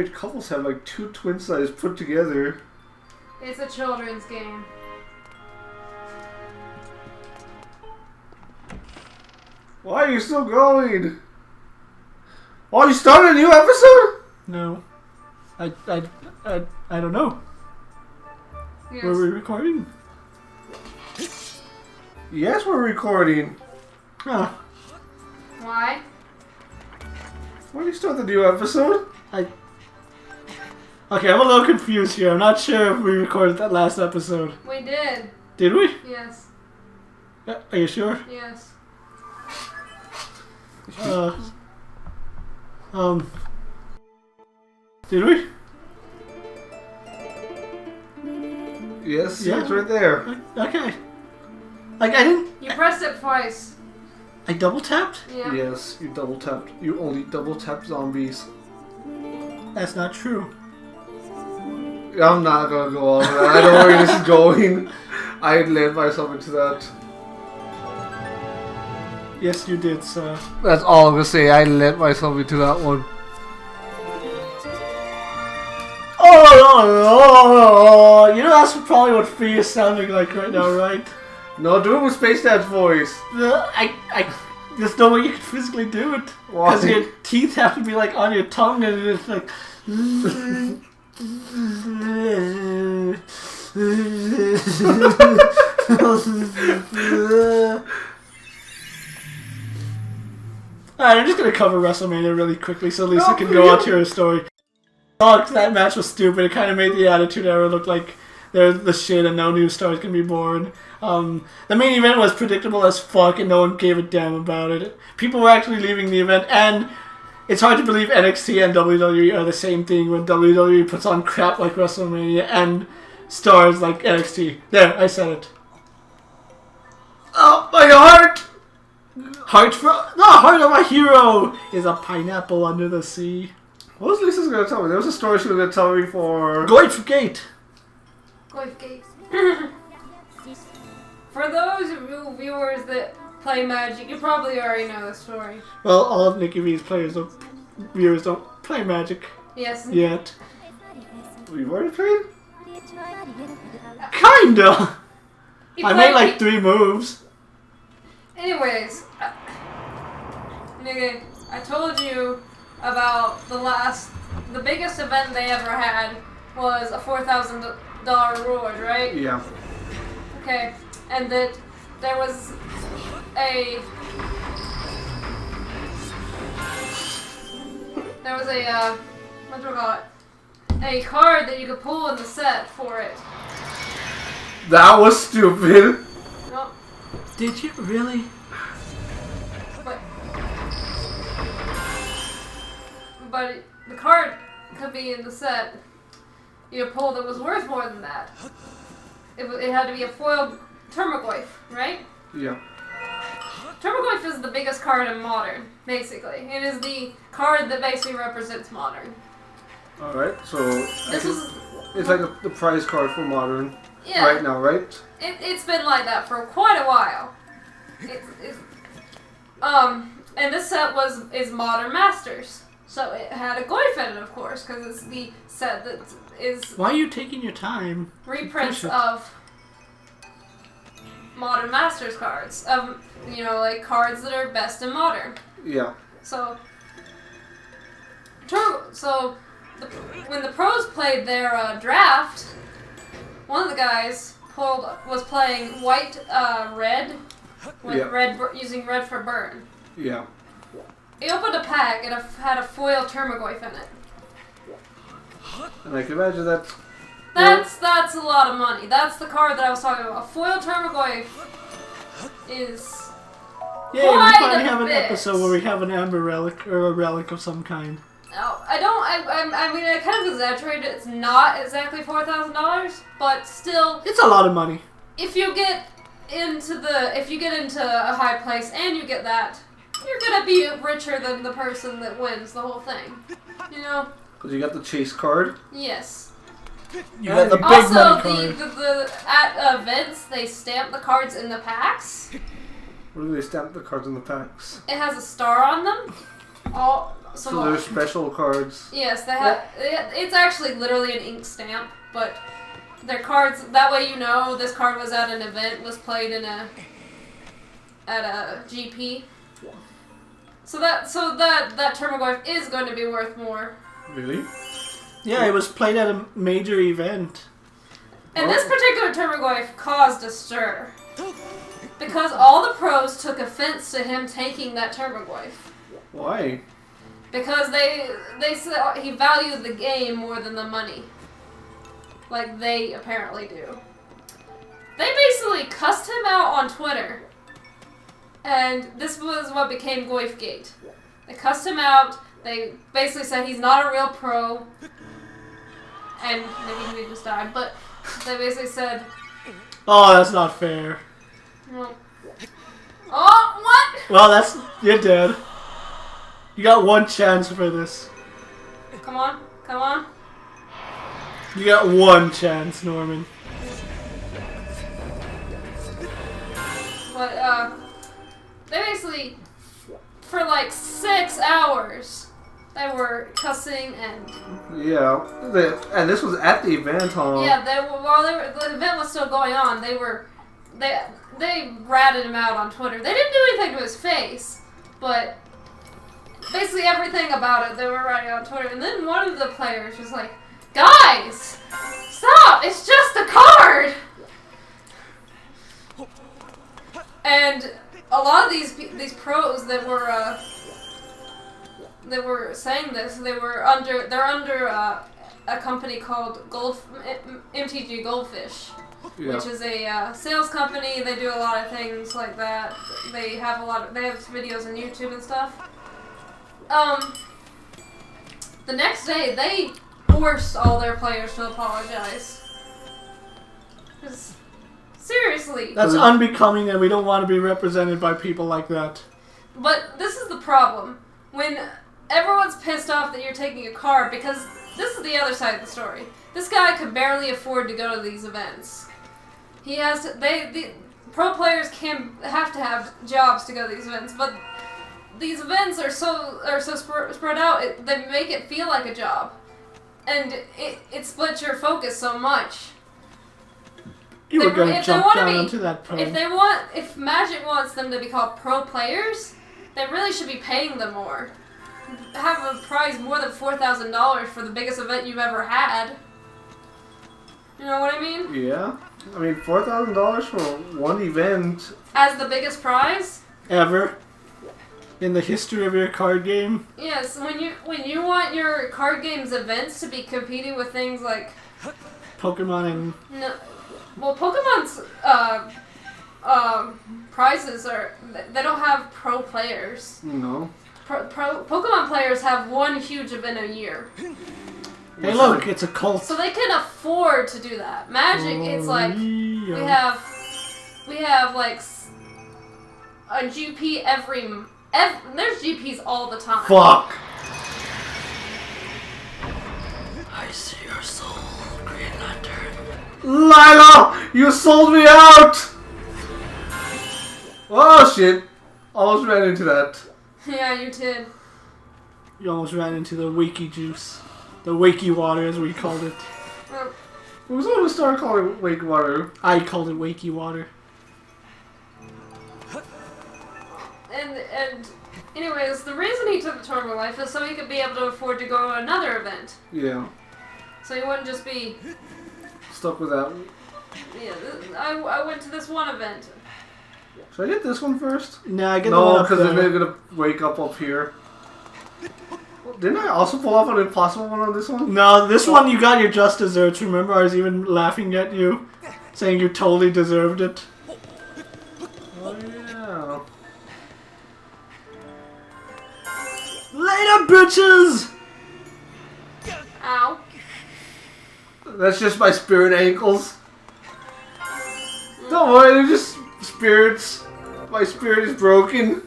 couples have like two twin size put together. It's a children's game. Why are you still going? Oh, you started a new episode? No. I don't know. Yes. Were we recording? Yes, we're recording. Huh. Why? Why do you start the new episode? Okay, I'm a little confused here. I'm not sure if we recorded that last episode. We did. Did we? Yes. Are you sure? Yes. Did we? Yes, Yeah. it's right there. Okay. Like, I didn't... You pressed it twice. I double tapped? Yeah. Yes, you double tapped. You only double tapped zombies. That's not true. I'm not gonna go on with that. I know where this is going. I led myself into that. Yes, you did, sir. That's all I'm gonna say. I led myself into that one. Oh, you know that's probably what Fee is sounding like right now, right? No, do it with Space Dad's voice. There's no way you can physically do it. Why? Because your teeth have to be like on your tongue and it's like... Alright, I'm just gonna cover WrestleMania really quickly so Lisa can go on to her story. Oh, that match was stupid. It kind of made the Attitude Era look like they're the shit and no new stars can be born. The main event was predictable as fuck and no one gave a damn about it. People were actually leaving the event, and it's hard to believe NXT and WWE are the same thing when WWE puts on crap like WrestleMania and stars like NXT. There, I said it. Oh, my heart! The heart of a hero is a pineapple under the sea. What was Lisa's gonna tell me? There was a story she was gonna tell me for... Goif Gate. Goif Gate. For those of you viewers that play Magic, you probably already know the story. Well, all of Nikki V's viewers don't play Magic. Yes. Yet. We've already played? Kinda! You I play- made like 3 moves. Anyways, nigga, I told you about the biggest event they ever had was a $4,000 reward, right? Yeah. Okay, and that there was what do we call it? A card that you could pull in the set for it. That was stupid. Nope. Did you really? But the card could be in the set you pulled that was worth more than that. It had to be a foil Termagoyf, right? Yeah. Termagoyf is the biggest card in Modern, basically. It is the card that basically represents Modern. Alright, so... It's like the prize card for Modern right now, right? It's been like that for quite a while. And this set is Modern Masters. So it had a Goyf in it, of course, because it's the set that is... Why are you taking your time? reprints of Modern Masters cards. Of, like cards that are best in Modern. Yeah. So when the pros played their draft, one of the guys was playing white, red, with using red for burn. Yeah. He opened a pack and it had a foil Termagoyf in it. And I can imagine that... That's a lot of money. That's the card that I was talking about. A foil Termagoyf is Yeah, we quite finally a have an bit. episode where we have an amber relic or a relic of some kind. No, I mean, I kind of exaggerated. It's not exactly $4,000, but still, It's a lot of money. if you get into a high place and you get that, you're gonna be richer than the person that wins the whole thing. You know? Because you got the chase card. Yes. You got the big Also, money card. at events, they stamp the cards in the packs. Where do they stamp the cards in the packs? It has a star on them. So they're special cards. Yes, they have. It's actually literally an ink stamp, but they're cards. That way, you know this card was at an event, was played at a GP. So that Termaglyph is going to be worth more. Really? Yeah, it was played at a major event. And this particular Termaglyph caused a stir. Because all the pros took offense to him taking that Termaglyph. Why? Because they said he valued the game more than the money. Like they apparently do. They basically cussed him out on Twitter. And this was what became Goifgate. They cussed him out. They basically said he's not a real pro. And maybe he just died. But they basically said... Oh, that's not fair. No. Oh, what? Well, you're dead. You got one chance for this. Come on. Come on. You got one chance, Norman. But, they basically, for like 6 hours, they were cussing and... Yeah. And this was at the event, huh? Yeah, the event was still going on, they ratted him out on Twitter. They didn't do anything to his face, but basically everything about it, they were writing on Twitter. And then one of the players was like, "Guys, stop! It's just a card!" And a lot of these pros that were saying this, they're under a company called MTG Goldfish, Yeah. which is a sales company. They do a lot of things like that. They have videos on YouTube and stuff. The next day, they forced all their players to apologize. Seriously. That's unbecoming, and we don't want to be represented by people like that. But this is the problem. When everyone's pissed off that you're taking a card, because this is the other side of the story. This guy could barely afford to go to these events. He has to, the pro players have to have jobs to go to these events, but these events are so spread out, they make it feel like a job. And it splits your focus so much. You were going to jump down onto that pro. If Magic wants them to be called pro players, they really should be paying them more. Have a prize more than $4,000 for the biggest event you've ever had. You know what I mean? Yeah. I mean, $4,000 for one event. As the biggest prize? Ever. In the history of your card game? Yes, when you want your card game's events to be competing with things like... Pokemon and... No, well, Pokemon's prizes they don't have pro players. No. Pokemon players have one huge event a year. Hey, look, it's a cult. So they can afford to do that. Magic, it's like we have like a GP every there's GPs all the time. Fuck. I see your soul, Green Lantern. Lila, you sold me out. Oh shit! Almost ran into that. Yeah, you did. You almost ran into the Wakey juice. The Wakey water, as we called it. Who was the one who started calling it wake water? I called it Wakey water. And anyways, the reason he took the Termaglyph is so he could be able to afford to go to another event. Yeah. So he wouldn't just be... Stuck with that. Yeah, I went to this one event. Should I get this one first? Nah, I get the one No, up because then there. they're gonna wake up here. Didn't I also pull off an impossible one on this one? No, this one you got your just desserts. Remember, I was even laughing at you, saying you totally deserved it. Oh yeah. Later, bitches! Ow. That's just my spirit ankles. Don't worry, they're just spirits. My spirit is broken.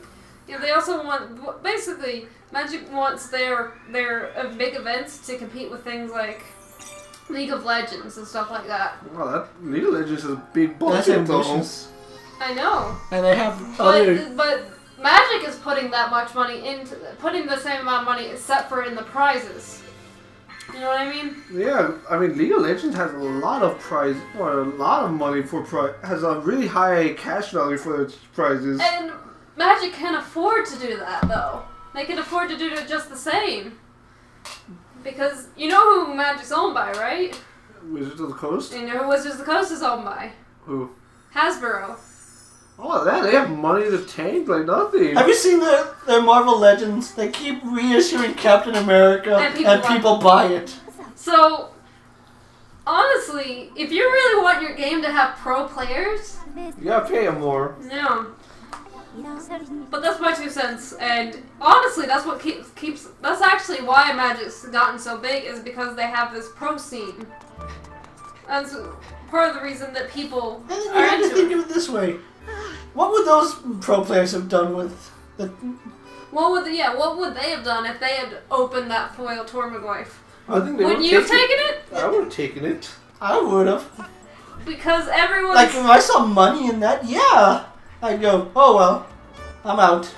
Yeah, they also want... Basically, Magic wants their big events to compete with things like League of Legends and stuff like that. Wow, that League of Legends is a big That's bullshit though. ambitious. I know. And they have other... But Magic is putting that much money into putting the same amount of money except for in the prizes. You know what I mean? Yeah, I mean League of Legends has a lot of money for has a really high cash value for its prizes. And Magic can afford to do that though. They can afford to do it just the same. Because you know who Magic's owned by, right? Wizards of the Coast? You know who Wizards of the Coast is owned by? Who? Hasbro. Oh, they have money to tank like nothing. Have you seen their Marvel Legends? They keep reissuing Captain America and people buy it. So, honestly, if you really want your game to have pro players, you gotta pay them more. No. But that's my 2 cents, and honestly, that's what keeps. That's actually why Magic's gotten so big, is because they have this pro scene. That's part of the reason that people And then you are have to into think it. of it this way: what would those pro players have done with the? What would they have done if they had opened that foil Tormaglyph? I think they Would you have taken it? I would have taken it. I would have. Because everyone. Like if I saw money in that, yeah, I'd go. Oh well, I'm out.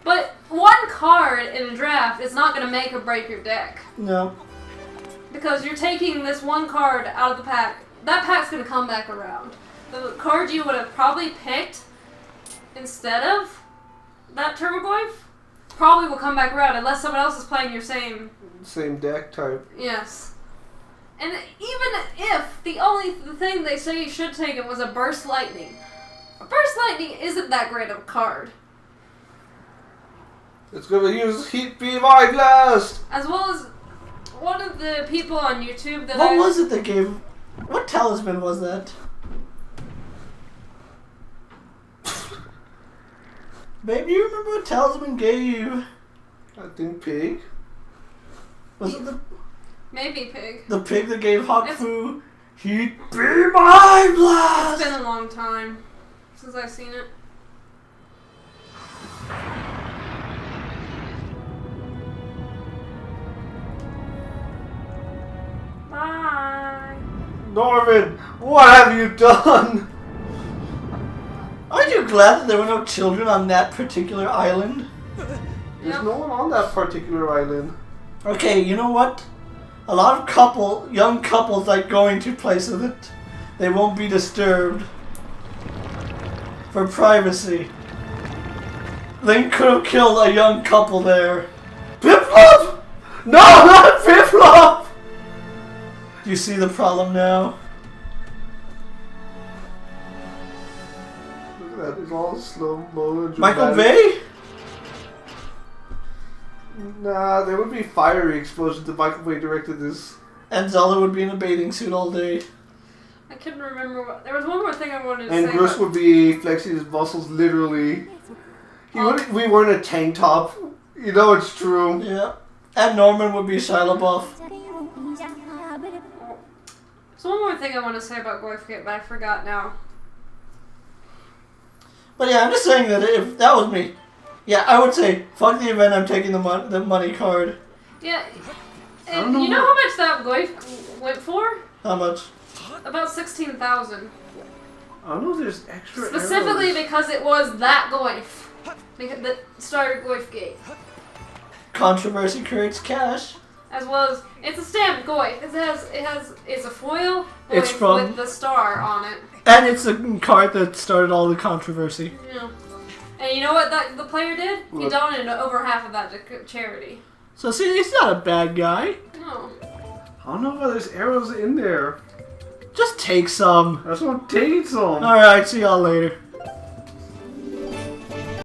But one card in a draft is not going to make or break your deck. No. Because you're taking this one card out of the pack. That pack's going to come back around. The card you would have probably picked instead of that Turbogoyf probably will come back around unless someone else is playing your same deck type. Yes. And even if the thing they say you should take it was a Burst Lightning. A Burst Lightning isn't that great of a card. It's gonna use Heat Beam Eyeglass! As well as one of the people on YouTube that What was it that gave? What talisman was that? Babe, do you remember what talisman gave? I think Pig. Was it Maybe Pig. the pig that gave Hakfu Heat Beam Eyeglass? It's been a long time since I've seen it. Bye. Norman, what have you done? Aren't you glad that there were no children on that particular island? There's no one on that particular island. Okay, you know what? A lot of young couples like going to places that they won't be disturbed for privacy. Link could have killed a young couple there. Piplup! No, not Piplup! Do you see the problem now? Look at that, it's all slow-mo. Michael Bay? Nah, there would be fiery explosions if Michael Bay directed this. And Zelda would be in a bathing suit all day. I couldn't remember what. There was one more thing I wanted to And say. Bruce would be flexing his muscles literally. We weren't a tank top. You know it's true. Yeah. And Norman would be Shia LaBeouf. So one more thing I want to say about Goyfgate, but I forgot now. But yeah, I'm just saying that if that was me, yeah, I would say, fuck the event, I'm taking the money card. Yeah, and you know how much that Goyf went for? How much? About 16,000. I don't know if there's extra Specifically arrows. because it was that Goyf. That started Goyfgate. Controversy creates cash. As well as, it's a stamped Goyf. It's a foil It's Goyf with the star on it. And it's the card that started all the controversy. Yeah. And you know what the player did? He What? donated over half of that to charity. So see, he's not a bad guy. No. I don't know why there's arrows in there. Just take some. That's what takes them. Alright, see y'all later.